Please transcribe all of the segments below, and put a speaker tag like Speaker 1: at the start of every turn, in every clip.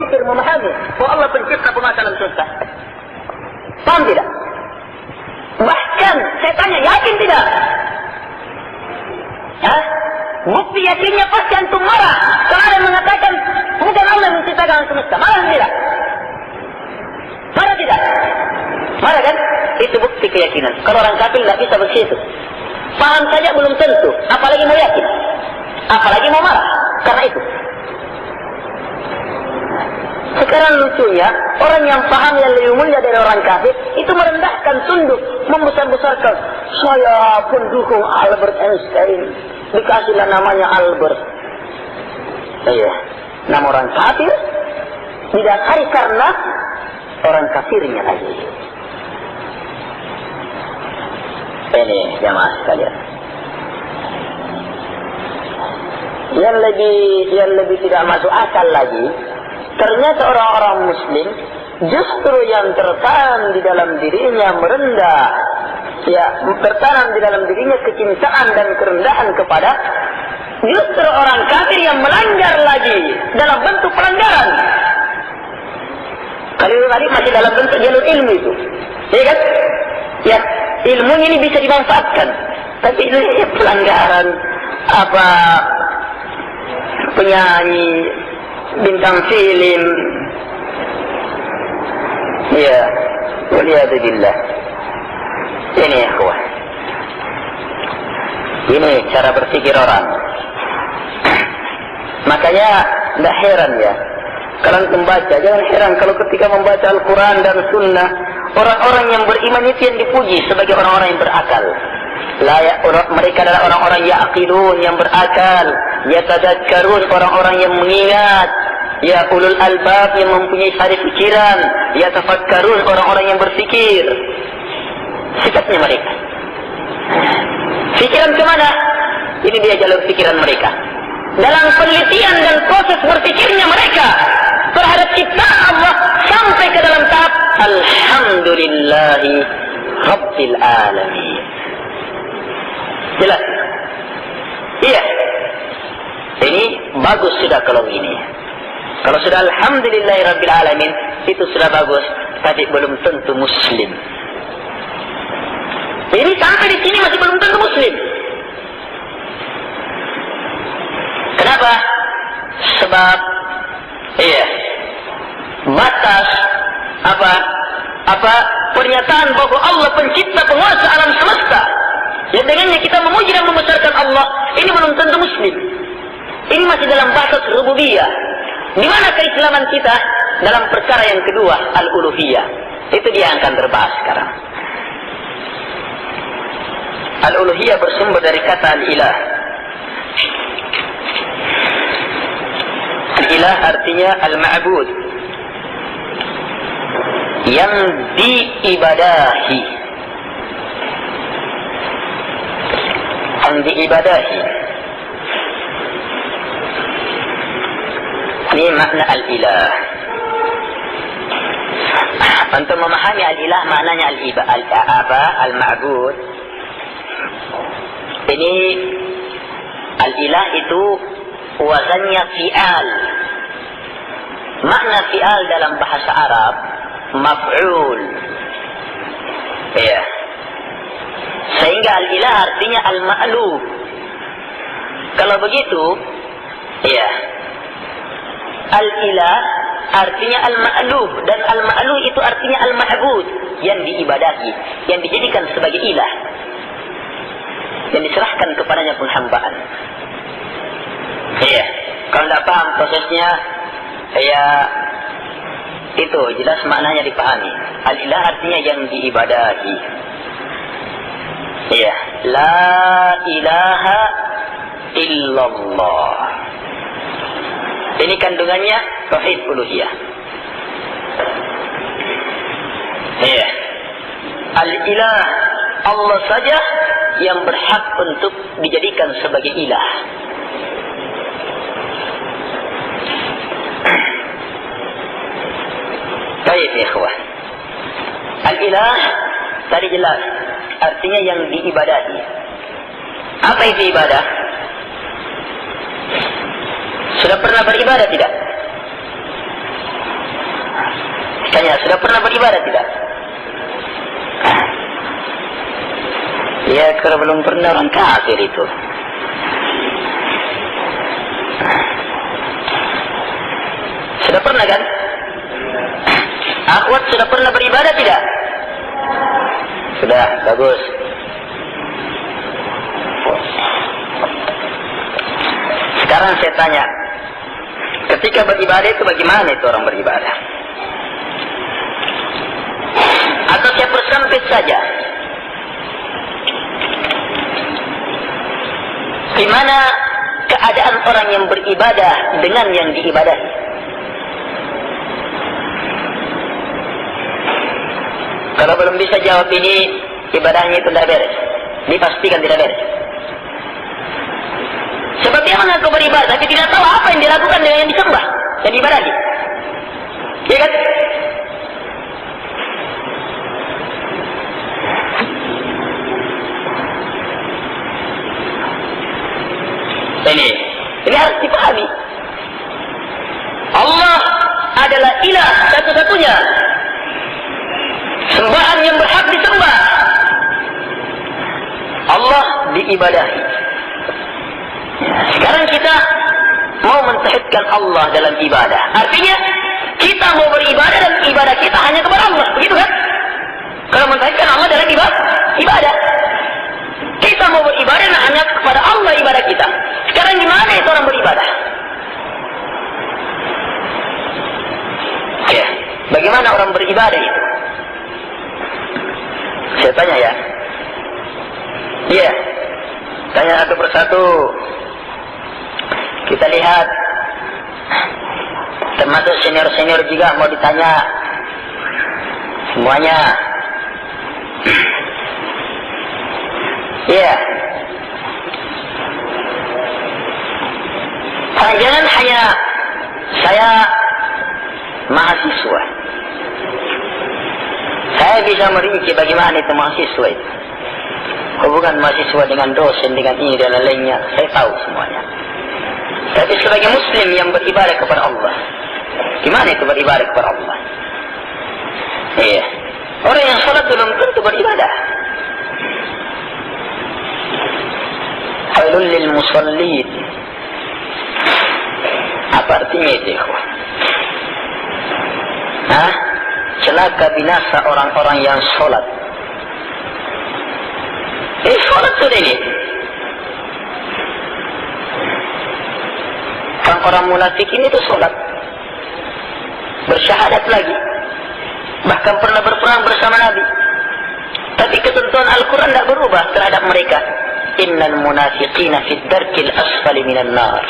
Speaker 1: berpikir memahami bahwa Allah pencipta penguasa alam semesta. Paham tidak? Bahkan saya tanya, yakin tidak? Hah? Bukti yakinnya pasti antum marah kalau ada yang mengatakan bukan Allah menciptakan alam semesta. Marah tidak? Marah tidak? Marah kan? Itu bukti keyakinan. Kalau orang kafir tidak bisa begitu. Paham saja belum tentu, apalagi mau yakin, apalagi mau marah. Karena itu. Sekarang lucunya, orang yang paham yang lebih mulia dari orang kafir itu merendahkan, tunduk, membesar-besarkan. Saya pendukung Albert Einstein, dikasihlah namanya Albert. Iya, nama orang kafir didasari karena orang kafirnya lagi. Ini jamaah sekalian. Yang lebih tidak masuk akal lagi, ternyata orang-orang muslim justru yang tertanam di dalam dirinya merendah, ya, tertanam di dalam dirinya kecintaan dan kerendahan kepada justru orang kafir yang melanggar lagi dalam bentuk pelanggaran. Kali-kali masih dalam bentuk jalur ilmu itu, ya kan? Ya, ilmu ini bisa dimanfaatkan, tapi itu ya, pelanggaran apa, penyanyi, bintang film, ya, waliyadzubillah. Ini ya kawan, ini cara berpikir orang. Makanya tidak heran ya, kalau membaca, jangan heran kalau ketika membaca Al-Quran dan Sunnah, orang-orang yang beriman itu yang dipuji sebagai orang-orang yang berakal. Mereka adalah orang-orang ya'qilun, yang berakal, yatadakkarun, orang-orang yang mengingat, ya ulul albab, yang mempunyai sari pikiran, yatafakkarun, orang-orang yang berfikir. Sikapnya mereka. Pikiran kemana? Ini dia jalur pikiran mereka. Dalam penelitian dan proses berpikirnya mereka terhadap ciptaan Allah sampai ke dalam tahap Alhamdulillahi Rabbil Alamin. Jelas? Iya. Ini bagus sudah kalau ini. Kalau sudah Alhamdulillahi Rabbil Alamin, itu sudah bagus, tapi belum tentu Muslim. Ini sampai di sini masih belum tentu Muslim. Kenapa? Sebab iya, batas apa pernyataan bahwa Allah pencipta penguasa alam semesta, yang dengannya kita memuji dan membesarkan Allah, ini belum tentu Muslim. Ini masih dalam batas rububiyah. Di mana keislaman kita dalam perkara yang kedua, al-uluhiyah? Itu dia yang akan terbahas sekarang. Al-uluhiyah bersumber dari kata al-ilah. Al-ilah artinya al-ma'bud, yang diibadahi. Yang diibadahi. Ini makna al-ilah. Untuk memahami al-ilah maknanya al-ma'bud. Ini al-ilah itu wazannya fi'al. Makna fi'al dalam bahasa Arab maf'ul. Ya. Sehingga al-ilah artinya al-ma'luf. Kalau begitu, ya, al-ilah artinya al-ma'luf, dan al-ma'luf itu artinya al-ma'bud, yang diibadahi, yang dijadikan sebagai ilah, yang diserahkan kepadanya penghambaan. Iya, kalau tidak paham prosesnya, ya itu jelas maknanya dipahami. Al-ilah artinya yang diibadahi. Iya, la ilaha illallah. Ini kandungannya tauhid uluhiyah. Iya, al-ilah, Allah saja yang berhak untuk dijadikan sebagai ilah. Baik ya ikhwan. Al-ilah tadi jelas artinya yang diibadahi. Apa itu ibadah? Sudah pernah beribadah tidak? Tanya, sudah pernah beribadah tidak? Ya, kalau belum pernah orang kafir itu. Sudah pernah kan? Akhwat sudah pernah beribadah tidak? Sudah, bagus. Sekarang saya tanya, ketika beribadah itu bagaimana itu orang beribadah? Atau saya persempit saja. Di mana keadaan orang yang beribadah dengan yang diibadahi? Kalau belum bisa jawab ini, ibadahnya itu tidak beres. Dipastikan tidak beres. Sebab dia mengaku beribadah, tapi tidak tahu apa yang dilakukan dengan yang disembah dan diibadahi. Ya kan? Ini harus dipahami. Allah adalah ilah satu-satunya. Sembahan yang berhak disembah. Allah diibadahi. Sekarang kita mau mentauhidkan Allah dalam ibadah. Artinya kita mau beribadah dan ibadah kita hanya kepada Allah. Begitu kan? Kalau mentauhidkan Allah dalam ibadah. Kita mau beribadah dan hanya kepada Allah ibadah kita. Sekarang gimana itu orang beribadah? Ya, bagaimana orang beribadah itu? Saya tanya ya. Iya. Tanya satu persatu. Kita lihat. Termasuk senior-senior juga mau ditanya. Semuanya. Iya. Jangan hanya saya mahasiswa. Saya bisa merinci bagaimana itu mahasiswa itu. Hubungan mahasiswa dengan dosen, dengan ini dan lainnya. Saya tahu semuanya. Tapi sebagai muslim yang beribadah kepada Allah. Gimana itu beribadah kepada Allah? Iya. Orang yang sholat belum tentu beribadah. Hailul lil musallin. Apa artinya itu? Hah? Celaka binasa orang-orang yang sholat. Sholat sudah ini. Orang-orang munafikin itu sholat. Bersyahadat lagi. Bahkan pernah berperang bersama Nabi. Tapi ketentuan Al-Quran tidak berubah terhadap mereka. Innal munafiqina fid darkil asfali minan nar.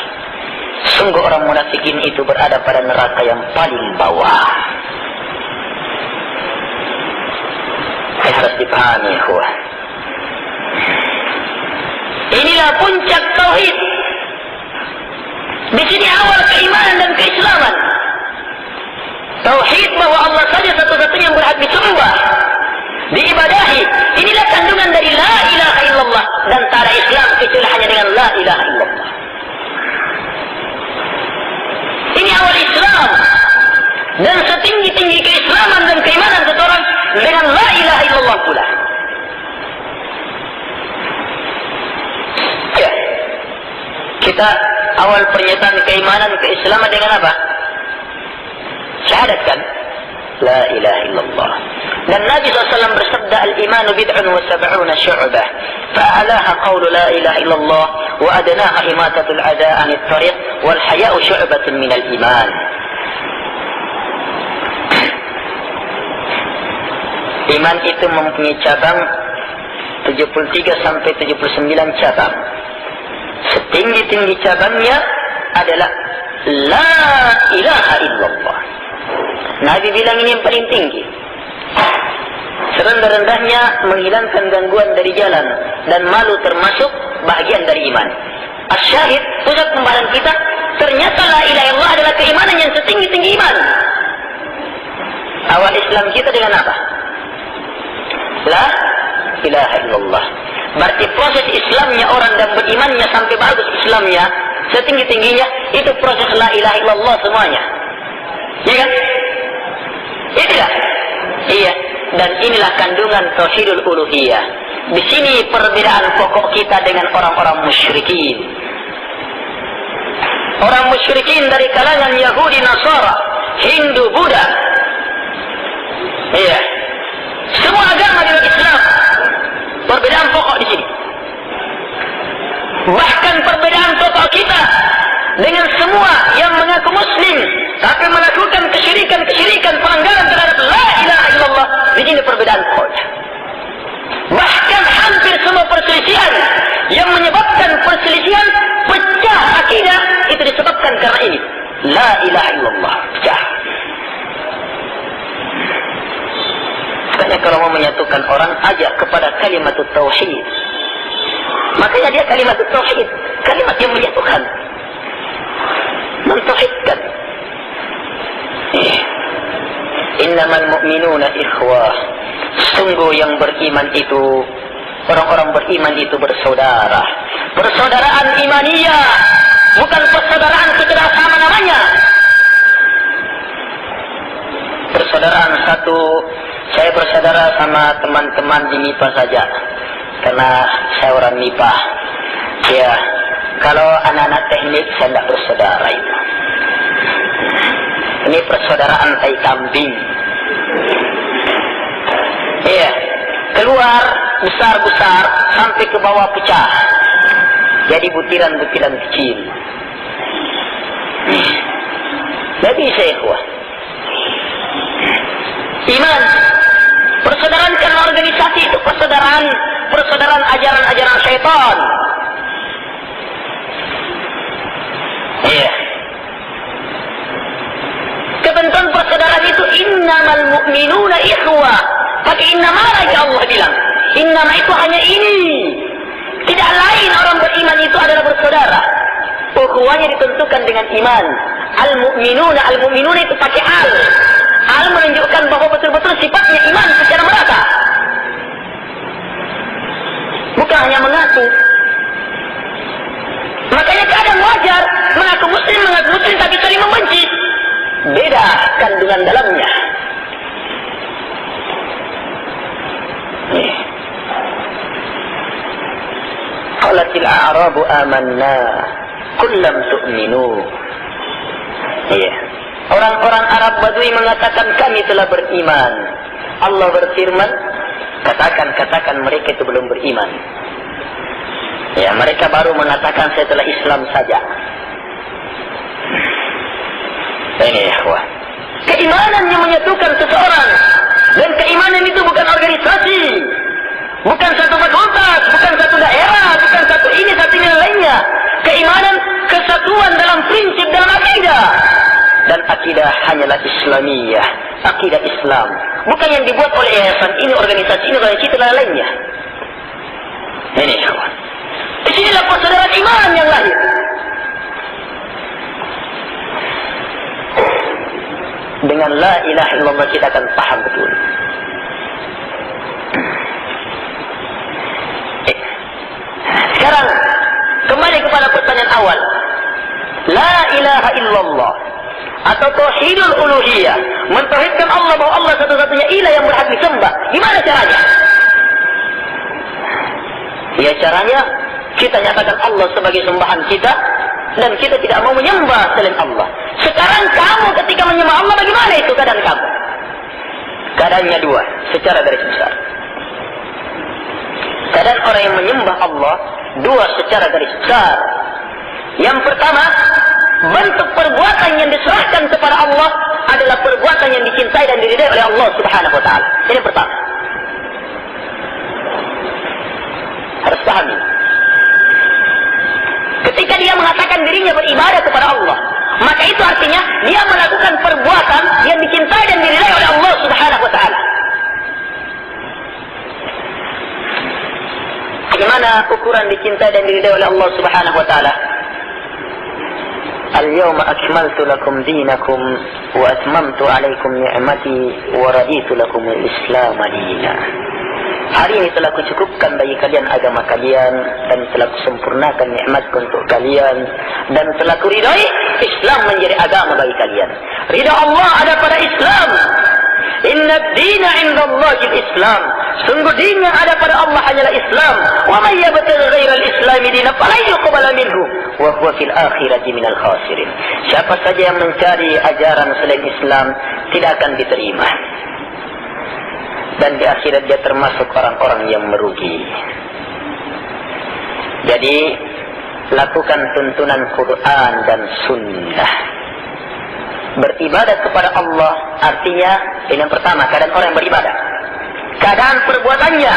Speaker 1: Sungguh orang munafikin itu berada pada neraka yang paling bawah. Ini harus dipahami, ikhwah. Inilah puncak tauhid. Di sini awal keimanan dan keislaman. Tauhid bahwa Allah saja satu-satunya yang berhak disembah, diibadahi. Inilah kandungan dari la ilaha illallah. Dan tak ada Islam kecuali hanya dengan la ilaha illallah. Ini awal Islam. Dan setinggi-tinggi keislaman dan keimanan seseorang dengan la ilaha illallah pula. Ya. Kita awal pernyataan keimanan keislaman dengan apa? Syahadat kan? La ilaha illallah. Dan Nabi SAW bersabda, al-imanu bid'un wa sab'una syu'bah. Fa'alaha qawlu la ilaha illallah. Wa adanaha imatatul ada anit tariq. Wal haya'u syu'batun minal iman. Iman itu mempunyai cabang 73 sampai 79 cabang. Setinggi-tinggi cabangnya adalah la ilaha illallah. Nabi bilang ini yang paling tinggi. Serendah-rendahnya menghilangkan gangguan dari jalan dan malu termasuk bahagian dari iman. Asyahid, pusat pembahasan kita, ternyata la ilaha illallah adalah keimanan yang setinggi-tinggi iman. Awal Islam kita dengan apa? La ilaha illallah. Berarti proses Islamnya orang dan berimannya sampai bagus Islamnya, setinggi-tingginya, itu proses la ilaha illallah semuanya. Ya kan? Ya tidak? dan inilah kandungan tauhidul uluhiyah. Di sini perbedaan pokok kita dengan orang-orang musyrikin. Orang musyrikin dari kalangan Yahudi, Nasara, Hindu, Buddha. Iya. Semua agama di Islam. Perbedaan pokok di sini. Bahkan perbedaan pokok kita dengan semua yang mengaku muslim tapi melakukan kesyirikan pelanggaran terhadap la ilaha illallah. Di sini perbedaan pokoknya. Bahkan hampir semua perselisihan yang menyebabkan perselisihan pecah akidah itu disebabkan karena ini. La ilaha illallah. Pecah. Makanya kalau mau menyatukan orang, ajak kepada kalimat tauhid. Makanya dia kalimat tauhid, kalimat yang menyatukan, mentauhidkan. Innamal mu'minuna ikhwah. Sungguh yang beriman itu, orang-orang beriman itu bersaudara. Persaudaraan imaniyah, bukan persaudaraan sekedar sama namanya. Persaudaraan satu, saya bersaudara sama teman-teman di MIPA saja, karena saya orang MIPA. Ya, kalau anak-anak teknik saya tidak bersaudara itu. Ini persaudaraan tai kambing. Iya, keluar besar-besar sampai ke bawah pecah. Jadi butiran-butiran kecil. Jadi saya kuat. Iman, persaudaraan karena organisasi itu persaudaraan ajaran-ajaran syaitan. Iya. Kebentuan persaudaraan itu innamal mu'minuna ikhwah. Pakai innama aja Allah bilang. Innama itu hanya ini. Tidak lain orang beriman itu adalah bersaudara. Ukhuwahnya ditentukan dengan iman. Al-mu'minuna itu pakai al. Al menunjukkan bahwa betul-betul sifatnya iman secara merata. Bukan hanya mengaku. Makanya kadang wajar mengaku muslim tapi saling membenci. Beda kandungan dalamnya. Qalatil a'rabu amanna qul lam tu'minu. Iya. Orang-orang Arab Badui mengatakan kami telah beriman. Allah berfirman, katakan mereka itu belum beriman. Ya, mereka baru mengatakan saya telah Islam saja. Ini ya, wah. Keimanan yang menyatukan seseorang. Dan keimanan itu bukan organisasi. Bukan satu fakultas, bukan satu daerah, bukan satu ini, satu ini lainnya. Keimanan kesatuan dalam prinsip, dalam akidah. Dan akidah hanyalah Islamiyah, akidah Islam. Bukan yang dibuat oleh yayasan ini, organisasi ini, organisasi dan lainnya. Ini kawan. Disinilah persaudaraan iman yang lahir. Dengan la ilaha illallah kita akan paham betul. Sekarang kembali kepada pertanyaan awal. La ilaha illallah atau tauhidul uluhiyah, mentauhidkan Allah bahwa Allah satu-satunya ilah yang berhak disembah. Gimana caranya? Ya caranya kita nyatakan Allah sebagai sembahan kita dan kita tidak mau menyembah selain Allah. Sekarang kamu ketika menyembah Allah bagaimana itu keadaan kamu? Keadaannya dua secara garis besar. Keadaan orang yang menyembah Allah dua secara garis besar. Yang pertama, bentuk perbuatan yang diserahkan kepada Allah adalah perbuatan yang dicintai dan diridai oleh Allah Subhanahu wa taala. Ini pertama. Harus pahami. Ketika dia mengatakan dirinya beribadah kepada Allah, maka itu artinya dia melakukan perbuatan yang dicintai dan diridai oleh Allah Subhanahu wa taala. Bagaimana ukuran dicintai dan diridai oleh Allah Subhanahu wa taala? Al-yawma akmaltu lakum dinakum wa atmamtu alaikum ni'mati wa raditu lakum al-Islam dinan. Hari ini telah kucukupkan bagi kalian agama kalian dan telah kusempurnakan nikmatku untuk kalian dan telah kuridai Islam menjadi agama bagi kalian. Ridha Allah ada pada Islam. dina 'inda Allahil Islam. Sungguh din yang ada pada Allah hanyalah Islam. Wa may yabtaghi ghairal Islam dinan falan yuqbala minhu wa huwa fil akhirati minal khasirin. Siapa saja yang mencari ajaran selain Islam tidak akan diterima. Dan di akhirat dia termasuk orang-orang yang merugi. Jadi lakukan tuntunan Quran dan Sunnah. Beribadah kepada Allah artinya ini yang pertama, keadaan orang yang beribadah. Keadaan perbuatannya.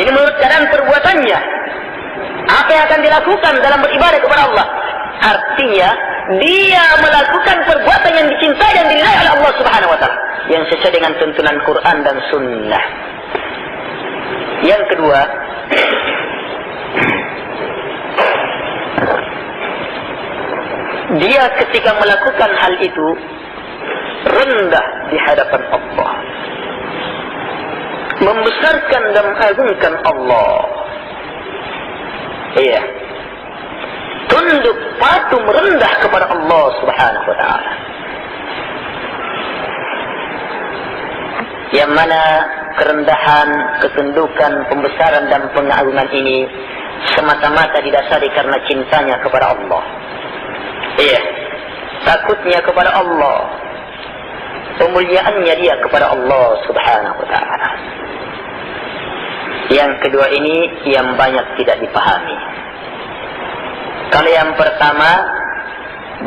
Speaker 1: Ini menurut keadaan perbuatannya. Apa yang akan dilakukan dalam beribadah kepada Allah? Artinya dia melakukan perbuatan yang dicintai dan diridai oleh Allah Subhanahu wa taala, yang sesuai dengan tuntunan Quran dan Sunnah. Yang kedua, dia ketika melakukan hal itu rendah di hadapan Allah, membesarkan dan mengagungkan Allah. Iya, tunduk patuh merendah kepada Allah Subhanahu wa taala. Yang mana kerendahan, ketundukan, pembesaran dan pengagungan ini semata-mata didasari karena cintanya kepada Allah. Iya, takutnya kepada Allah, pemuliaannya dia kepada Allah Subhanahu wa taala. Yang kedua ini yang banyak tidak dipahami. Kalau yang pertama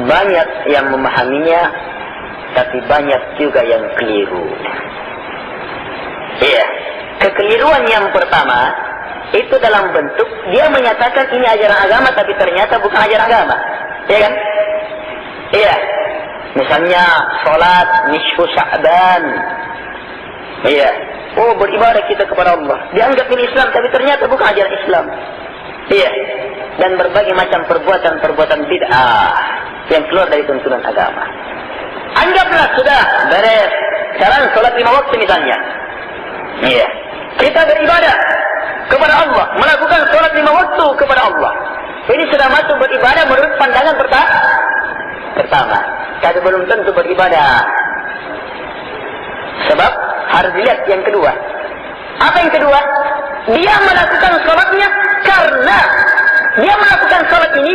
Speaker 1: banyak yang memahaminya, tapi banyak juga yang keliru. Iya, kekeliruan yang pertama itu dalam bentuk dia menyatakan ini ajaran agama, tapi ternyata bukan ajaran agama. Iya kan? Iya. Misalnya salat nisfu Sya'ban. Iya. Oh, beribadah kita kepada Allah. Dianggap ini Islam, tapi ternyata bukan ajaran Islam. Iya. Dan berbagai macam perbuatan-perbuatan bid'ah yang keluar dari tuntunan agama. Anggaplah sudah beres. Sekarang salat 5 waktu misalnya. Iya. Kita beribadah kepada Allah, melakukan salat 5 waktu kepada Allah. Ini sudah masuk beribadah menurut pandangan pertama. Tapi belum tentu beribadah. Sebab harus dilihat yang kedua. Apa yang kedua? Dia melakukan salatnya karena dia melakukan salat ini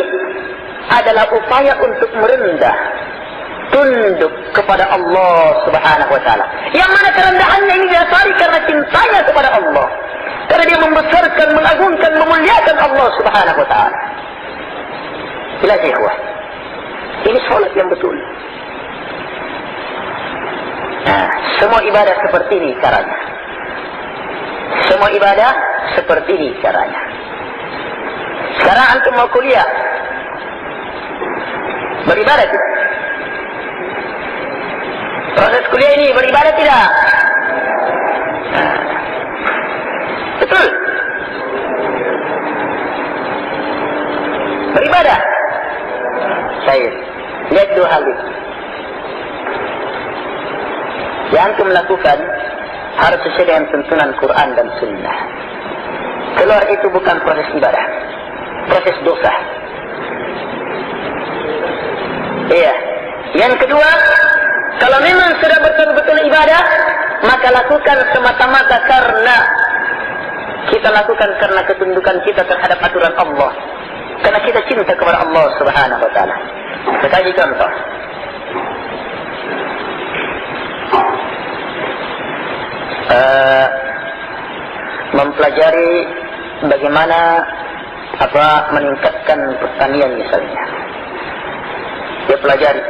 Speaker 1: adalah upaya untuk merendah, tunduk kepada Allah Subhanahu wa taala. Yang mana kerendahannya ini didasari karena cintanya kepada Allah. Karena dia membesarkan, mengagungkan, memuliakan Allah Subhanahu wa taala. Jelas ya, ikhwah? Ini salat yang betul. Nah, semua ibadah seperti ini caranya. Semua ibadah seperti ini caranya. Sekarang antum mau kuliah, beribadah tidak? Proses kuliah ini beribadah tidak? Nah, betul. Beribadah. Saya lihat dua hal itu. Yang antum lakukan harus sesuai dengan tuntunan Quran dan Sunnah. Keluar itu bukan proses ibadah, proses dosa. Iya. Yang kedua, kalau memang sudah betul-betul ibadah, maka lakukan semata-mata karena kita lakukan karena ketundukan kita terhadap aturan Allah. Karena kita cinta kepada Allah Subhanahu wa taala. Kita kasih contoh. Mempelajari bagaimana meningkatkan pertanian misalnya. Dia pelajari.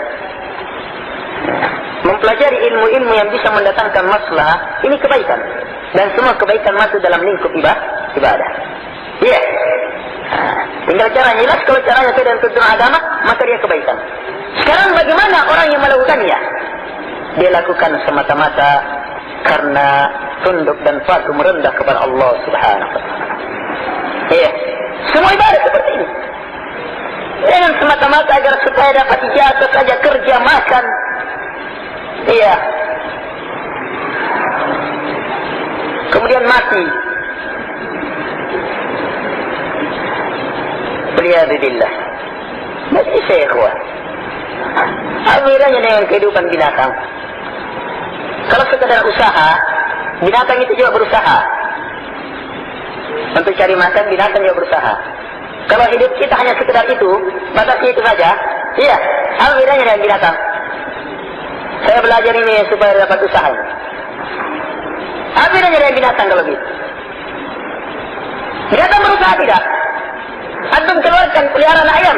Speaker 1: Mempelajari ilmu-ilmu yang bisa mendatangkan maslahah, ini kebaikan. Dan semua kebaikan masuk dalam lingkup ibadah. Iya. Yeah. Tinggal caranya, jelas kalau caranya sesuai dengan tuntunan agama, maka dia kebaikan. Sekarang bagaimana orang yang melakukannya? Dia lakukan semata-mata karena tunduk dan patuh merendah kepada Allah Subhanahu wa taala. Iya. Semua ibadah seperti ini. Jangan semata-mata agar supaya dapat ijazah saja, kerja, makan. Iya. Kemudian mati. Waliyadzubillah. Mati saya, ikhwah. Akhirnya dengan kehidupan binatang. Kalau sekedar usaha, binatang itu juga berusaha. Untuk cari makan, binatang juga berusaha. Kalau hidup kita hanya sekedar itu, batasnya itu saja, iya, apa bedanya dengan binatang? Saya belajar ini supaya dapat usaha. Apa bedanya dengan binatang kalau gitu? Binatang berusaha tidak? Antum keluarkan peliharaan ayam,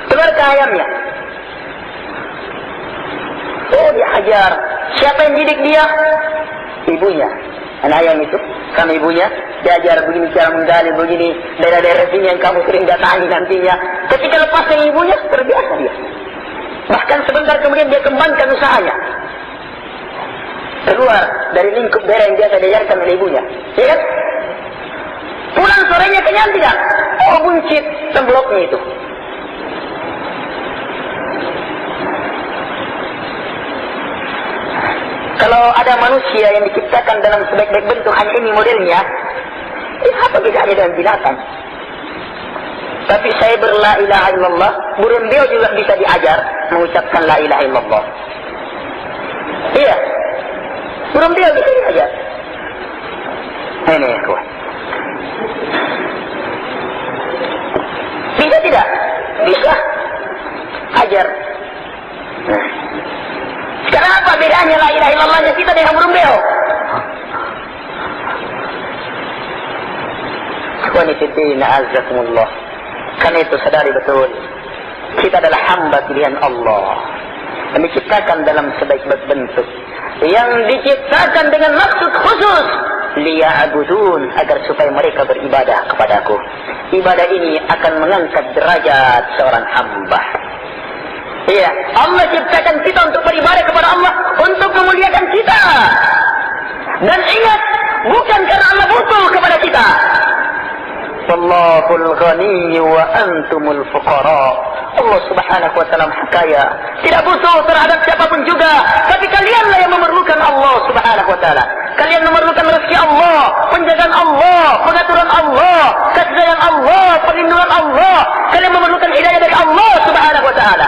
Speaker 1: keluarkan ayamnya. Oh, diajar. Siapa yang didik dia? Ibunya. Anak ayam itu sama ibunya diajar begini cara menggali, begini daerah-daerah sini yang kamu sering datangi nantinya. Ketika lepas dengan ibunya, terbiasa dia. Bahkan sebentar kemudian dia kembangkan usahanya. Keluar dari lingkup daerah yang biasa diajarkan oleh ibunya. Ya kan? Pulang sorenya kenyang tidak? Oh, buncit tembloknya itu. Kalau ada manusia yang diciptakan dalam sebaik-baik bentuk hanya ini modelnya, apa bedanya dengan binatang? Tapi saya berla ilaha illallah, burung beo juga bisa diajar mengucapkan la ilaha illallah. Iya, burung beo bisa diajar. Ini kuat. Bisa tidak? Bisa. Ajar. Nah. Sekarang apa bedanya la ilaha illallahnya kita dengan burung beo? Ikhwanifiddin, a'azzakumullah. Karena itu sadari betul, kita adalah hamba pilihan Allah yang diciptakan dalam sebaik-baik bentuk, yang diciptakan dengan maksud khusus liya'budun, agar supaya mereka beribadah kepadaku. Ibadah ini akan mengangkat derajat seorang hamba. Iya, Allah ciptakan kita untuk beribadah kepada Allah, untuk memuliakan kita. Dan ingat, bukan karena Allah butuh kepada kita. Wallahul ghani wa antumul fuqara. Allah subhanahu wa ta'ala kaya, tidak butuh terhadap siapapun juga. Tapi kalianlah yang memerlukan Allah subhanahu wa ta'ala. Kalian memerlukan rezeki Allah, penjagaan Allah, pengaturan Allah, kasih sayang Allah, perlindungan Allah. Kalian memerlukan hidayah dari Allah subhanahu wa ta'ala.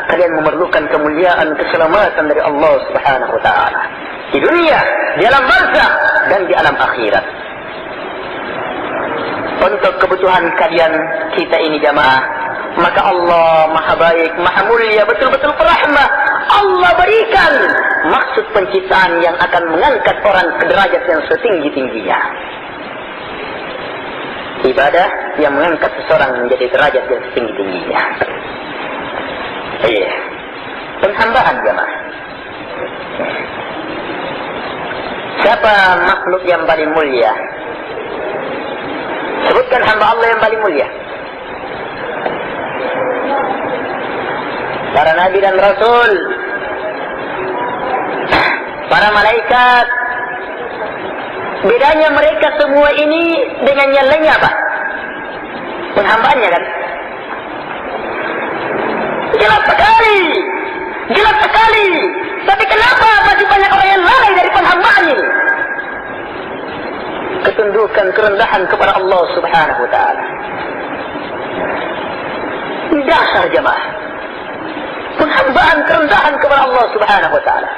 Speaker 1: Kalian memerlukan kemuliaan, keselamatan dari Allah subhanahu wa ta'ala. Di dunia, di alam barzakh, dan di alam akhirat. Untuk kebutuhan kalian kita ini jamaah, maka Allah maha baik, maha mulia, betul-betul perahmah. Allah berikan maksud penciptaan yang akan mengangkat orang ke derajat yang setinggi-tingginya. Ibadah yang mengangkat seseorang menjadi derajat yang setinggi-tingginya. Iya, penghambaan jamaah. Siapa makhluk yang paling mulia? Sebutkan hamba Allah yang paling mulia. Para nabi dan rasul, para malaikat. Bedanya mereka semua ini dengan yang lainnya apa? Penghambaannya kan? Jelas sekali. Jelas sekali. Tapi kenapa masih banyak orang yang lalai dari penghambaan ini? Ketundukan, kerendahan kepada Allah subhanahu wa ta'ala. Dasar jemaah. Penghambaan, kerendahan kepada Allah subhanahu wa ta'ala.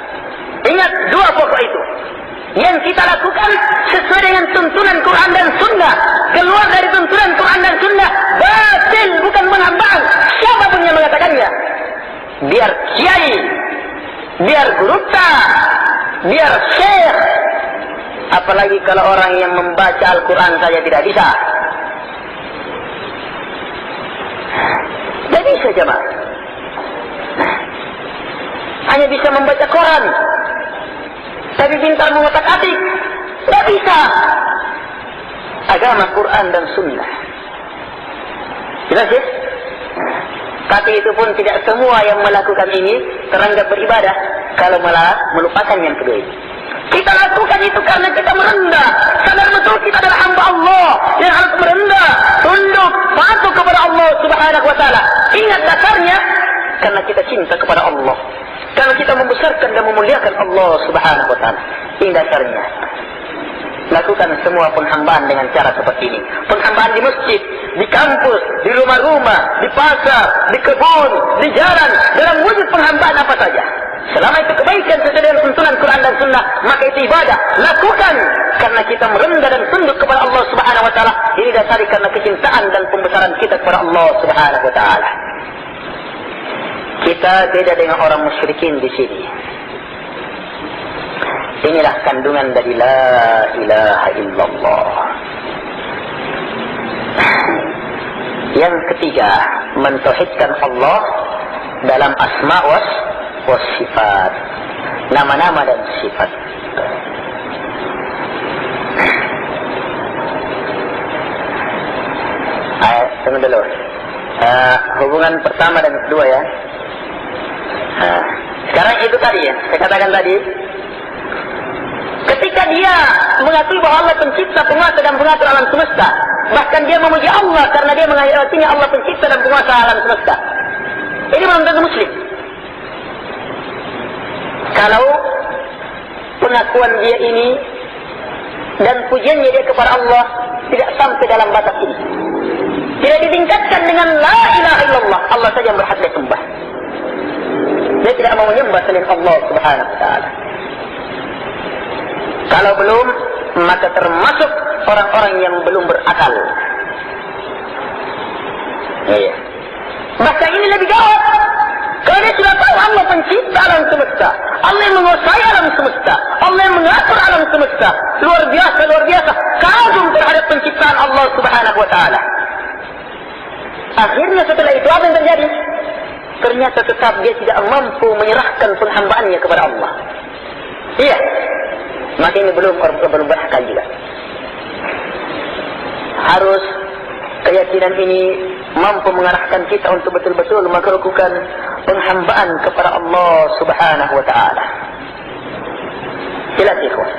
Speaker 1: Ingat dua pokok itu. Yang kita lakukan sesuai dengan tuntunan Quran dan Sunnah. Keluar dari tuntunan Quran dan Sunnah, batil, bukan penghambaan. Siapapun yang mengatakannya. Biar kiai, biar gurutta, biar syekh. Apalagi kalau orang yang membaca Al-Quran saja tidak bisa. Tidak bisa jemaah. Hanya bisa membaca Quran, tapi pintar mengotak-atik. Tidak bisa. Agama Quran dan Sunnah. Jelas ya? Tapi itu pun tidak semua yang melakukan ini teranggap beribadah kalau malah melupakan yang kedua ini. Kita lakukan itu karena kita merendah. Sadar betul kita adalah hamba Allah yang harus merendah, tunduk, patuh kepada Allah subhanahu wa ta'ala. Ingat dasarnya, karena kita cinta kepada Allah. Karena kita membesarkan dan memuliakan Allah subhanahu wa ta'ala. Ini dasarnya. Lakukan semua penghambaan dengan cara seperti ini. Penghambaan di masjid, di kampus, di rumah-rumah, di pasar, di kebun, di jalan, dalam wujud penghambaan apa saja. Selama itu kebaikan sesuai dengan tuntunan Quran dan Sunnah sunnah, maka itu ibadah. Lakukan karena kita merendah dan tunduk kepada Allah Subhanahu wa taala. Ini dasari karena kecintaan dan pembesaran kita kepada Allah Subhanahu wa taala. Kita beda dengan orang musyrikin di sini. Inilah kandungan dari la ilaha illallah. Yang ketiga, mentauhidkan Allah dalam asma was sifat, nama-nama dan sifat. Tunggu dulu. Hubungan pertama dan kedua ya. Sekarang itu tadi ya, saya katakan tadi. Ketika dia mengakui bahwa Allah pencipta, penguasa dan pengatur alam semesta, bahkan dia memuji Allah karena dia mengakui Allah pencipta dan penguasa alam semesta. Ini belum tentu muslim. Kalau pengakuan dia ini dan pujiannya dia kepada Allah tidak sampai dalam batas ini, tidak ditingkatkan dengan la ilaha illallah, Allah saja yang berhak disembah. Dia tidak mau menyembah selain Allah Subhanahu wa taala. Kalau belum, maka termasuk orang-orang yang belum berakal. Iya. Bahkan ini lebih gawat. Kalau dia sudah tahu Allah pencipta alam semesta, Allah yang menguasai alam semesta, Allah yang mengatur alam semesta, luar biasa, kagum terhadap penciptaan Allah Subhanahu wa taala. Akhirnya setelah itu apa yang terjadi? Ternyata tetap dia tidak mampu menyerahkan penghambaannya kepada Allah. Iya. Maka ini belum berakal juga. Harus keyakinan ini mampu mengarahkan kita untuk betul-betul melakukan penghambaan kepada Allah Subhanahu wa taala. Jelas ikhwan.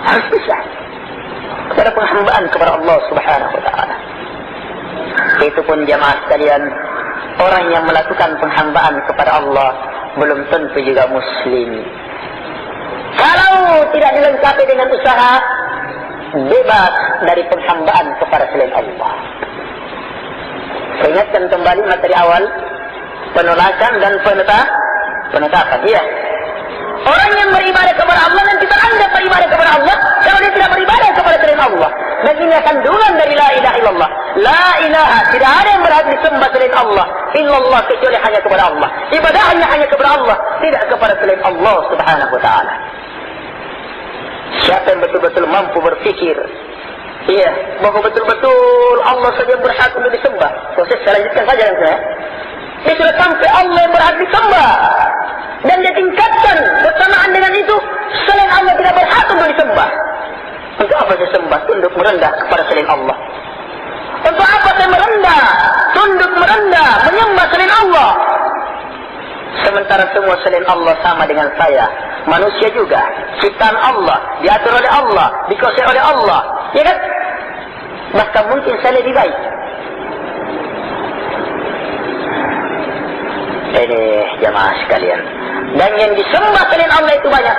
Speaker 1: Harus bisa kepada penghambaan kepada Allah Subhanahu wa taala. Itu pun jamaah sekalian, orang yang melakukan penghambaan kepada Allah belum tentu juga muslim. Kalau tidak dilengkapi dengan usaha, bebas dari penghambaan kepada selain Allah. Saya ingatkan kembali materi awal, penolakan dan penetapan. Iya. Orang yang beribadah kepada Allah nanti teranda beribadah kepada Allah kalau dia tidak beribadah kepada selain Allah. Dan ini kandungan dari la ilaha illallah. La ilaha, tidak ada yang berhak disembah selain Allah. Illallah, kecuali hanya kepada Allah. Ibadahnya hanya kepada Allah, tidak kepada selain Allah Subhanahu wa taala. Siapa yang betul-betul mampu berfikir, iya, bahwa betul-betul Allah saja berhak untuk disembah. Proses saya lanjutkan saja kan saya. Dia sudah sampai Allah yang berhak disembah. Dan dia tingkatkan bersamaan dengan itu, selain Allah tidak berhak untuk disembah. Untuk apa saya sembah? Tunduk merendah kepada selain Allah. Untuk apa saya merendah? Tunduk merendah, menyembah selain Allah. Sementara semua selain Allah sama dengan saya. Manusia juga. Ciptaan Allah. Diatur oleh Allah. Dikuasai oleh Allah. Ya kan? Bahkan mungkin saya lebih baik. Ini jamaah sekalian. Dan yang disembah selain Allah itu banyak.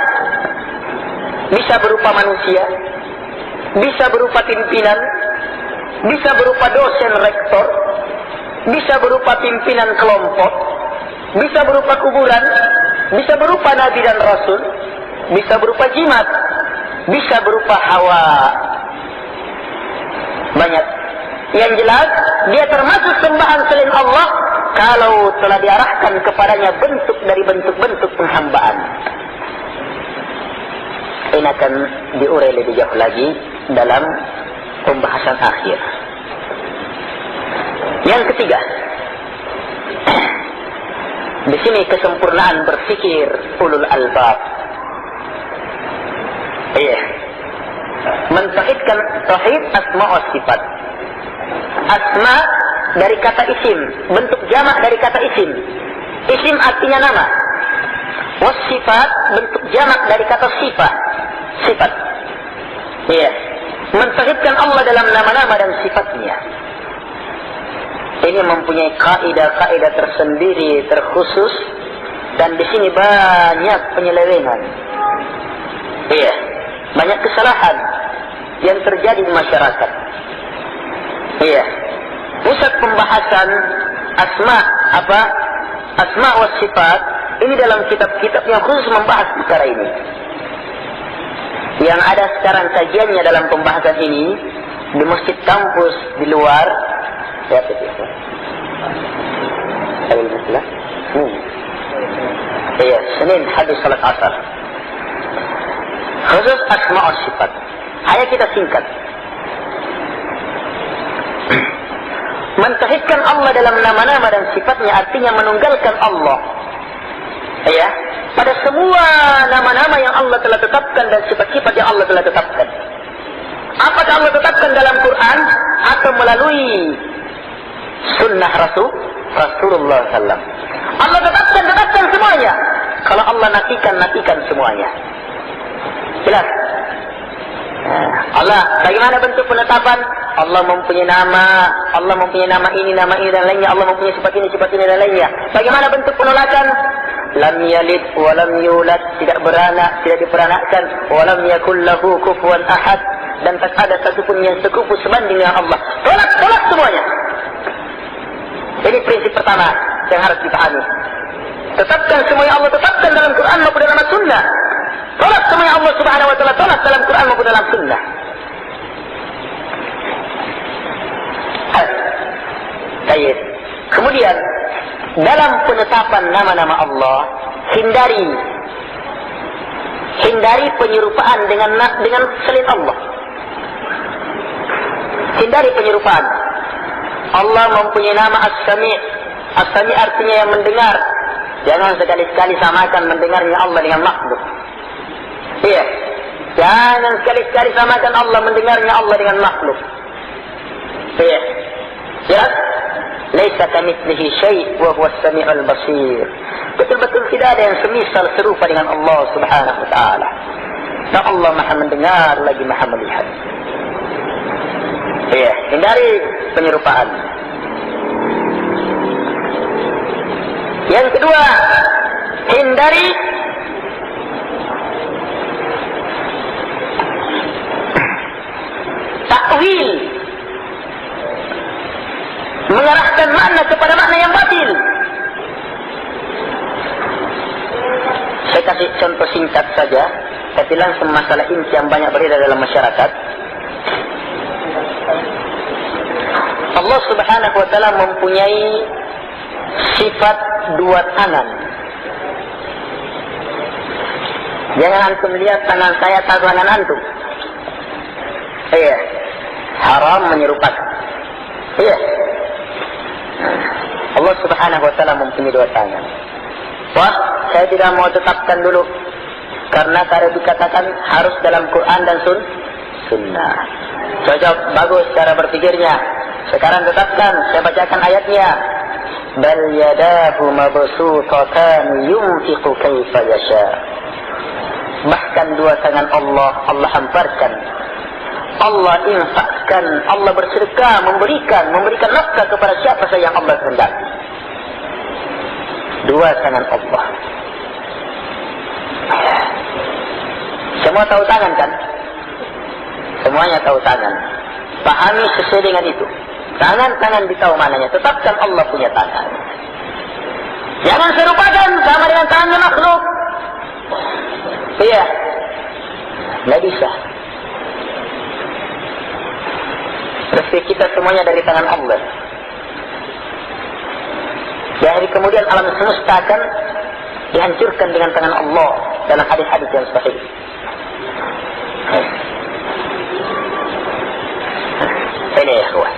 Speaker 1: Bisa berupa manusia. Bisa berupa pimpinan. Bisa berupa dosen rektor. Bisa berupa pimpinan kelompok. Bisa berupa kuburan. Bisa berupa nabi dan rasul. Bisa berupa jimat. Bisa berupa hawa. Banyak. Yang jelas, dia termasuk sembahan selain Allah kalau telah diarahkan kepadanya bentuk dari bentuk-bentuk penghambaan. Ini akan diurai lebih jauh lagi dalam pembahasan akhir. Yang ketiga, di sini kesempurnaan berfikir ulul albab. Iya. Mentauhidkan tauhid asma wa sifat. Asma dari kata isim, bentuk jamak dari kata isim. Isim artinya nama. Was sifat bentuk jamak dari kata sifat. Sifat. Iya. Mentauhidkan Allah dalam nama-nama dan sifatnya. Ini mempunyai kaidah-kaidah tersendiri, terkhusus, dan di sini banyak penyelewengan. Iya, banyak kesalahan yang terjadi di masyarakat. Iya, pusat pembahasan asma wa sifat Ini dalam kitab-kitab yang khusus membahas perkara ini. Yang ada sekarang kajiannya dalam pembahasan ini di masjid kampus di luar. Ya, betul. Iya, Senin habis salat asar. Khusus asma wa sifat. Hanya kita singkat. Mentauhidkan Allah dalam nama-nama dan sifatnya artinya menunggalkan Allah. Ya, pada semua nama-nama yang Allah telah tetapkan dan sifat-sifat yang Allah telah tetapkan. Apakah Allah tetapkan dalam Quran atau melalui sunnah Rasulullah SAW? Allah tetapkan semuanya. Kalau Allah nafikan semuanya. Jelas? Allah, bagaimana bentuk penetapan? Allah mempunyai nama, ini dan lainnya. Allah mempunyai sifat ini dan lainnya. Bagaimana bentuk penolakan? Lam yalid wa lam yulad, tidak beranak, tidak diperanakkan. Wa lam yakul lahu kufuwan ahad, dan tak ada satupun yang sekufu sebanding dengan Allah. Tolak semuanya. Ini prinsip pertama yang harus dipahami. Tetapkan semua yang Allah tetapkan dalam Quran maupun dalam Sunnah. Tolak semua yang Allah Subhanahu wa taala tolak dalam Quran maupun dalam Sunnah. Baik. Kemudian dalam penetapan nama-nama Allah, hindari penyerupaan dengan selain Allah. Hindari penyerupaan. Allah mempunyai nama As-Sami'. As-Sami' artinya yang mendengar. Jangan sekali-sekali samakan mendengarnya Allah dengan makhluk. Iya. Jangan sekali-sekali samakan Allah mendengarnya Allah dengan makhluk. Iya. Jelas? Laisa kamitslihi syai' wa huwa as-sami'ul basir. Betul-betul tidak ada yang semisal serupa dengan Allah Subhanahu wa taala. Dan Allah Maha mendengar lagi Maha melihat. Iya, hindari penyerupaan. Yang kedua, hindari takwil, mengarahkan makna kepada makna yang batil. Saya kasih contoh singkat saja, tapi langsung masalah inti yang banyak beredar dalam masyarakat. Allah Subhanahu wa taala mempunyai sifat dua tangan. Jangan antum lihat tangan saya atau tangan antum. Iya. Haram menyerupakan. Iya. Allah Subhanahu wa taala mempunyai dua tangan. Wah, saya tidak mau tetapkan dulu. Karena cara dikatakan harus dalam Quran dan Sunnah. Cocok, bagus cara berpikirnya. Sekarang tetapkan, saya bacakan ayatnya. Bal yadahu mabsutatan yunfiqu kaifa yasha. Bahkan dua tangan Allah hamparkan. Allah infakkan, Allah bersedekah, memberikan nafkah kepada siapa saja yang Allah kehendaki. Dua tangan Allah. Semua tahu tangan kan? Semuanya tahu tangan. Pahami sesuai dengan itu. Tangan ditahu mananya. Tetapkan Allah punya tangan. Jangan serupakan sama dengan tangan makhluk. Iya. Tidak bisa. Rezeki kita semuanya dari tangan Allah. Dari kemudian alam semesta akan dihancurkan dengan tangan Allah dalam hadis-hadis yang sahih. Ini ya kawan.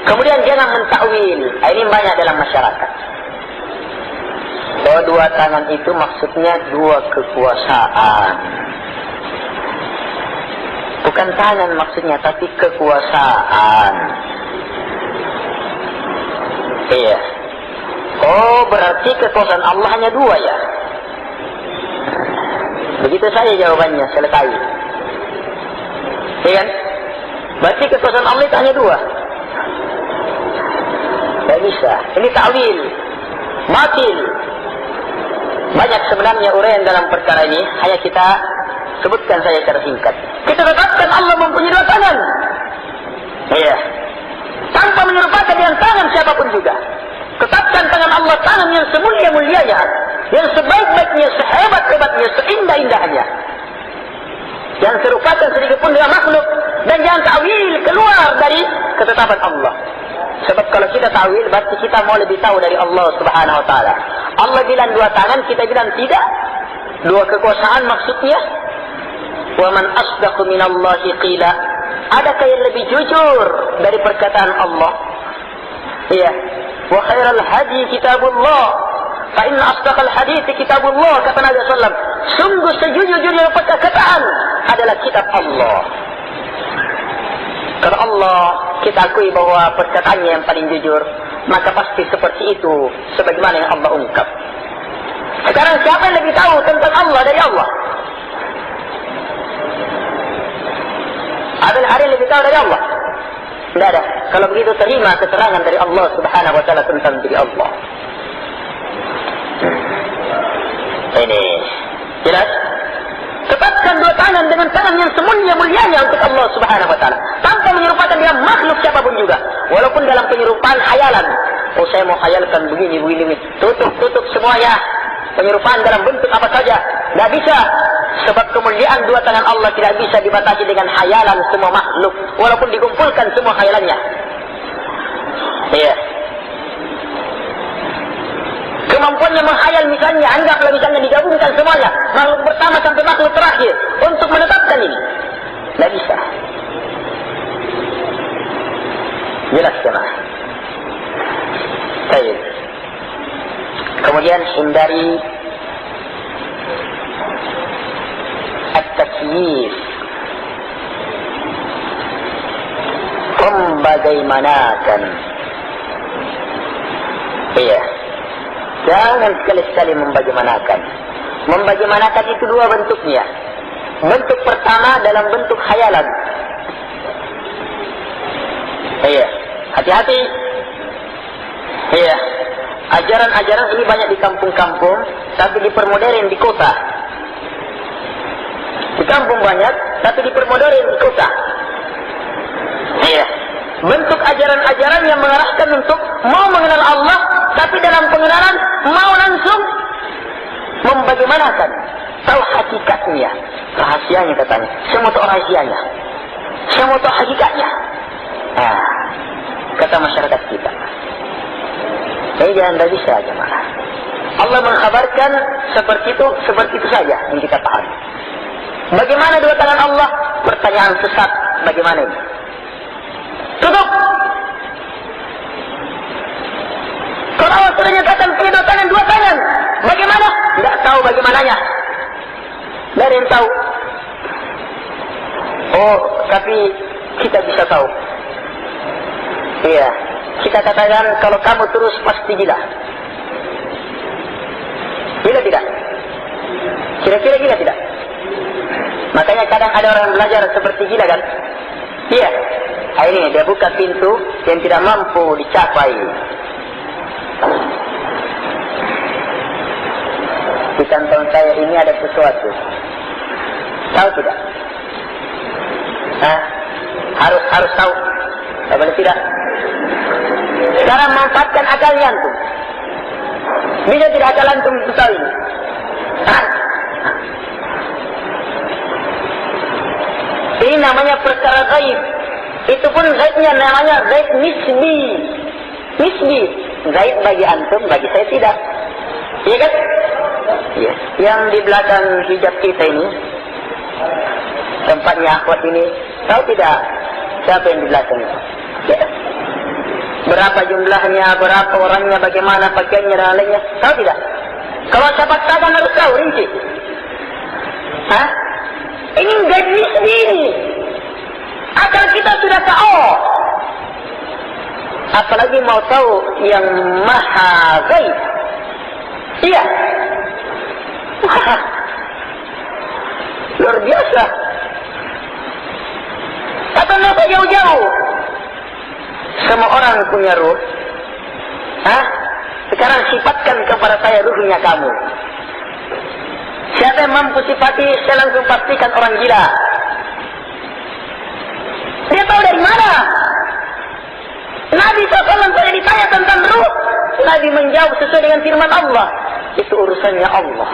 Speaker 1: Kemudian jangan mentakwil. Ini banyak dalam masyarakat. Bahwa dua tangan itu maksudnya dua kekuasaan. Bukan tangan maksudnya, tapi kekuasaan. Iya. Oh, berarti kekuasaan Allah hanya dua ya? Begitu saja jawabannya, selesai. Iya kan? Berarti kekuasaan Allah itu hanya dua. Tidak bisa. Ini ta'wil. Batil. Banyak sebenarnya uraian dalam perkara ini. Hanya kita sebutkan saja secara singkat. Kita tetapkan Allah mempunyai dua tangan. Iya. Tanpa menyerupakan dengan tangan siapapun juga. Tetapkan tangan Allah tangan yang semulia-mulianya. yang sebaik-baiknya, sehebat-hebatnya, seindah-indahnya. Jangan serupakan sedikit pun dengan makhluk. Dan jangan ta'wil keluar dari ketetapan Allah. Sebab kalau kita ta'wil, berarti kita mau lebih tahu dari Allah subhanahu wa ta'ala. Allah bilang 2 tangan, kita bilang tidak. 2 kekuasaan maksudnya. Wa man asdaqu minallahi qila. Adakah yang lebih jujur dari perkataan Allah? Iya. Wa khairal hadi kitabullah. Fa inna asdaqal hadits kitabullah, kata Nabi sallallahu. Sungguh sejujur-jujurnya perkataan adalah kitab Allah. Kalau Allah kita akui bahwa perkataannya yang paling jujur, maka pasti seperti itu sebagaimana yang Allah ungkap. Sekarang siapa yang lebih tahu tentang Allah dari Allah? Ada yang lebih tahu dari Allah? Tidak ada. Kalau begitu terima keterangan dari Allah subhanahu wa ta'ala tentang diri Allah. Ini jelas. Tetapkan 2 tangan dengan tangan yang semulia-mulianya untuk Allah subhanahu wa ta'ala, tanpa menyerupakan dia makhluk siapapun juga. Walaupun dalam penyerupaan khayalan. Oh, saya mau khayalkan begini. Tutup semuanya. Penyerupaan dalam bentuk apa saja. Tidak bisa. Sebab kemuliaan 2 tangan Allah tidak bisa dibatasi dengan khayalan semua makhluk. Walaupun dikumpulkan semua khayalannya. Iya. Kemampuannya menghayal misalnya, anggaplah misalnya digabungkan semuanya, makhluk pertama sampai makhluk terakhir, untuk menetapkan ini. Tidak bisa. Jelas jemaah. Baik. Kemudian hindari at-takyif. Membagaimanakan. Iya. Jangan sekali-sekali membagaimanakan. Membagaimanakan itu 2 bentuknya. Bentuk pertama dalam bentuk khayalan. Iya. Hati-hati. Iya. Ajaran-ajaran ini banyak di kampung-kampung, tapi dipermoderin di kota. Di kampung banyak, tapi dipermoderin di kota. Iya. Bentuk ajaran-ajaran yang mengarahkan untuk mau mengenal Allah, tapi dalam pengenalan mau langsung membagaimanakan. Tahu hakikatnya, rahasianya katanya. Semua tahu rahasianya. Semua tahu hakikatnya. Nah, kata masyarakat kita. Jadi jangan bisa jemaah. Allah mengkhabarkan seperti itu saja yang kita pahami. Bagaimana 2 tangan Allah? Pertanyaan sesat. Bagaimana ini? Tutup. Kalau Allah sudah nyatakan punya 2 tangan, 2 tangan. Bagaimana? Tidak tahu bagaimananya. Tidak ada yang tahu. Oh, tapi kita bisa tahu. Iya. Kita katakan kalau kamu terus pasti gila. Gila tidak? Kira-kira gila tidak? Makanya kadang ada orang belajar seperti gila kan? Iya. Nah, ini dia buka pintu yang tidak mampu dicapai. Di kantong saya ini ada sesuatu. Tahu tidak? Hah? Harus tahu. Tak boleh tidak. Sekarang manfaatkan akalnya antum. Bisa tidak akal antum tahu ini? Hah? Ini namanya perkara gaib. Itu pun gaibnya namanya gaib nisbi. Nisbi. Gaib bagi antum, bagi saya tidak. Iya kan? Iya. Yang di belakang hijab kita ini, tempatnya akhwat ini, tahu tidak siapa yang di belakang itu? Ya. Berapa jumlahnya, berapa orangnya, bagaimana pakaiannya dan lainnya, tahu tidak? Kalau siapa tangan harus tahu rinci. Hah? Ini gaib nisbi ini. Akal kita sudah tahu. Apalagi mau tahu yang maha gaib. Iya. Luar biasa. Kata Nabi jauh-jauh. Semua orang punya ruh. Hah? Sekarang sifatkan kepada saya ruhnya kamu. Siapa yang mampu sifati, saya langsung pastikan orang gila. Dia tahu dari mana? Nabi SAW saya ditanya tentang ruh. Nabi menjawab sesuai dengan firman Allah. itu urusannya Allah.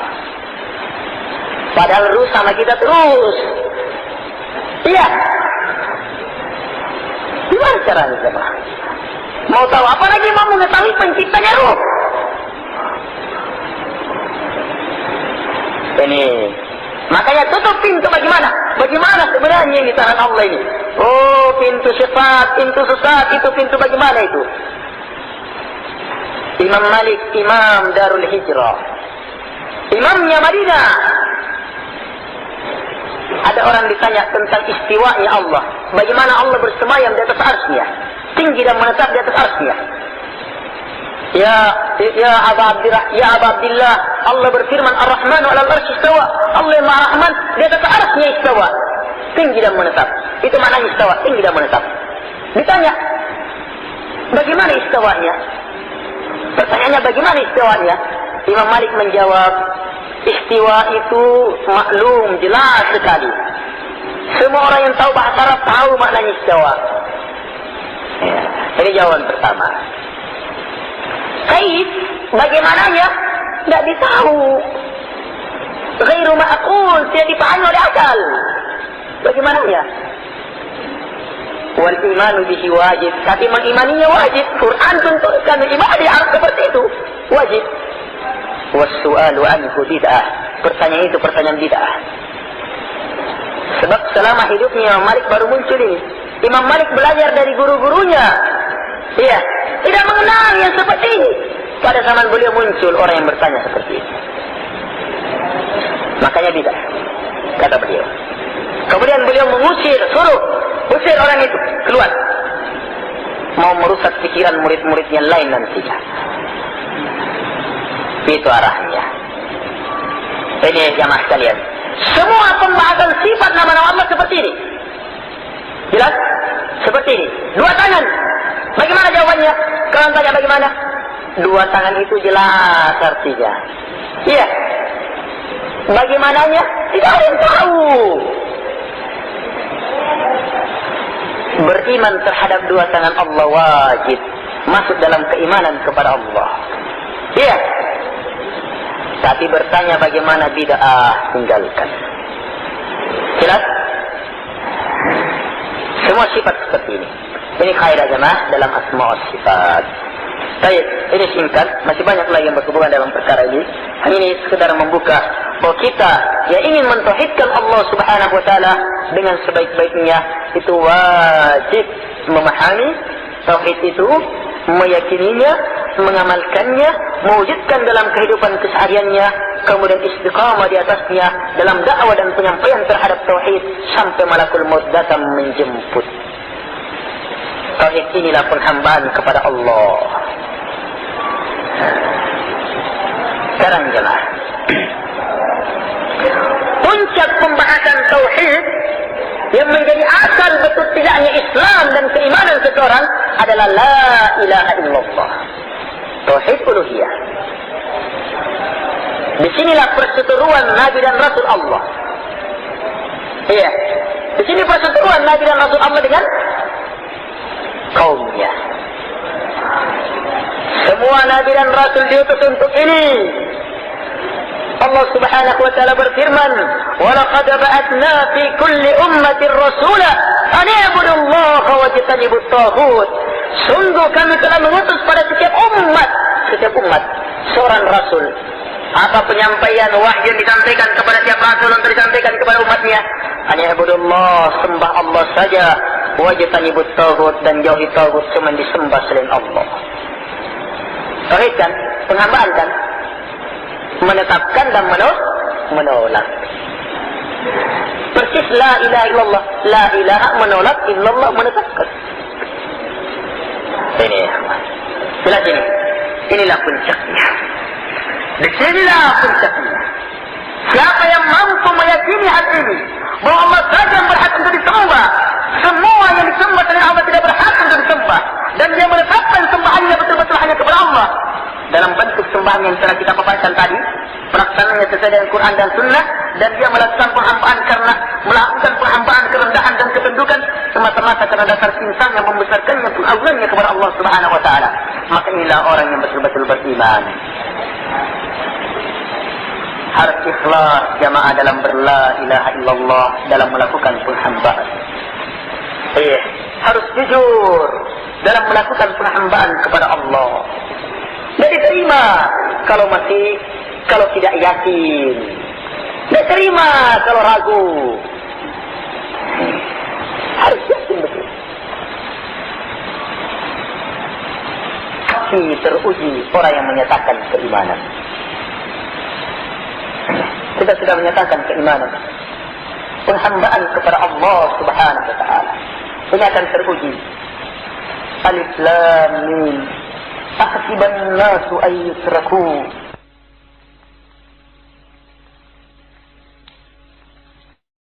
Speaker 1: Padahal rusak sama kita terus. Iya. Gimana caranya jemaah? Mau tahu apa lagi mau mengetahui penciptanya ruh? Ini. Makanya tutup pintu bagaimana? Bagaimana sebenarnya ini saran Allah ini? Oh, pintu sifat, pintu sesat, itu pintu bagaimana itu? Imam Malik, Imam Darul Hijrah. Imamnya Madinah. Ada orang ditanya tentang istiwanya Allah. Bagaimana Allah bersemayam di atas arsy-Nya? Tinggi dan menetap di atas arsy-Nya. Ya Aba Abdillah, Allah berfirman Ar-Rahman 'alal arsy istawa. Allah yang Maha Rahman di atas arsy-Nya istawa. Tinggi dan menetap. Itu maknanya istawa, tinggi dan menetap. Ditanya, bagaimana istawanya? Pertanyaannya bagaimana istiwanya? Imam Malik menjawab, istiwa itu maklum, jelas sekali. Semua orang yang tahu bahasa Arab tahu maknanya istiwa. Ya, ini jawaban pertama. Kaif, bagaimananya? Tidak ditahu. Ghairu ma'qul, tidak dipahami oleh akal. Bagaimananya? Wal imanu bihi wajib, tapi mengimaninya wajib. Quran tunturkan imani harus seperti itu, wajib. Wassu'alu anhu bid'ah, pertanyaan itu pertanyaan bid'ah. Sebab selama hidupnya Imam Malik baru muncul ini. Imam Malik belajar dari guru-gurunya. Iya, tidak mengenal yang seperti ini. Pada zaman beliau muncul orang yang bertanya seperti ini. Makanya bid'ah, kata beliau. Kemudian beliau usir orang itu keluar. Mau merusak pikiran murid-murid yang lain nantinya. Itu arahnya. Ini jamaah sekalian. Semua pembahasan sifat nama-nama Allah seperti ini. Jelas? Seperti ini. Dua tangan. Bagaimana jawabannya? Kalian tanya bagaimana? Dua tangan itu jelas artinya. Iya. Bagaimananya? Tidak ada yang tahu. Beriman terhadap dua tangan Allah wajib. Masuk dalam keimanan kepada Allah. Iya. Tapi bertanya bagaimana bid'ah, tinggalkan. Jelas? Semua sifat seperti ini. Ini kaidah jemaah dalam asma wa sifat. Baik, ini singkat. Masih banyak lagi yang berhubungan dalam perkara ini. Ini sekedar membuka bahwa kita yang ingin mentauhidkan Allah Subhanahu wa taala dengan sebaik-baiknya itu wajib memahami tauhid itu, meyakininya, mengamalkannya, mewujudkan dalam kehidupan kesehariannya, kemudian istiqamah di atasnya dalam dakwah dan penyampaian terhadap tauhid sampai malakul maut datang menjemput. Tauhid inilah penghambaan kepada Allah. Sekarang jemaah, puncak pembahasan tauhid yang menjadi asal betul tidaknya Islam dan keimanan seseorang adalah la ilaha illallah. Tauhid uluhiyah. Disinilah perseteruan Nabi dan Rasul Allah. Iya. Di sini perseteruan Nabi dan Rasul Allah dengan kaumnya. Semua Nabi dan Rasul diutus untuk ini. Allah Subhanahu wa taala berfirman, "Wa laqad ba'atsna fi kulli ummatin rasula an i'budu Allaha wajtanibut taghut." Sungguh kami telah mengutus pada setiap umat seorang rasul. Apa penyampaian wahyu yang disampaikan kepada setiap rasul untuk disampaikan kepada umatnya? An i'budu Allah, sembah Allah saja, wajtanibut taghut, dan jauhi taghut, cuma disembah selain Allah. Tauhid kan, penghambaan kan, menetapkan dan menolak. Persis la ilaha illallah, la ilaha menolak, illallah menetapkan. Ini jelas ini. Inilah puncaknya. Disinilah puncaknya. Siapa yang mampu meyakini hati ini bahwa Allah saja yang berhak untuk disembah, semua yang disembah selain Allah tidak berhak untuk disembah, dan dia menetapkan sembahannya betul-betul hanya kepada Allah dalam bentuk sembahan yang telah kita paparkan tadi, pelaksanaannya sesuai dengan Quran dan Sunnah, dan dia melakukan penghambaan kerendahan dan ketundukan semata-mata karena dasar cinta yang membesarkannya pengagungnya kepada Allah Subhanahu wa taala. Maka inilah orang yang betul-betul beriman. Harus ikhlas jamaah dalam berla ilaha illallah, dalam melakukan penghambaan. Harus jujur dalam melakukan penghambaan kepada Allah. Tidak diterima kalau tidak yakin. Tidak terima kalau ragu. Harus yakin betul. Tapi teruji orang yang menyatakan keimanan. Kita sudah menyatakan keimanan, penghambaan kepada Allah Subhanahu wa taala. Ini akan teruji. Alif Lam Mim. Ahsiban nasu ay yutraku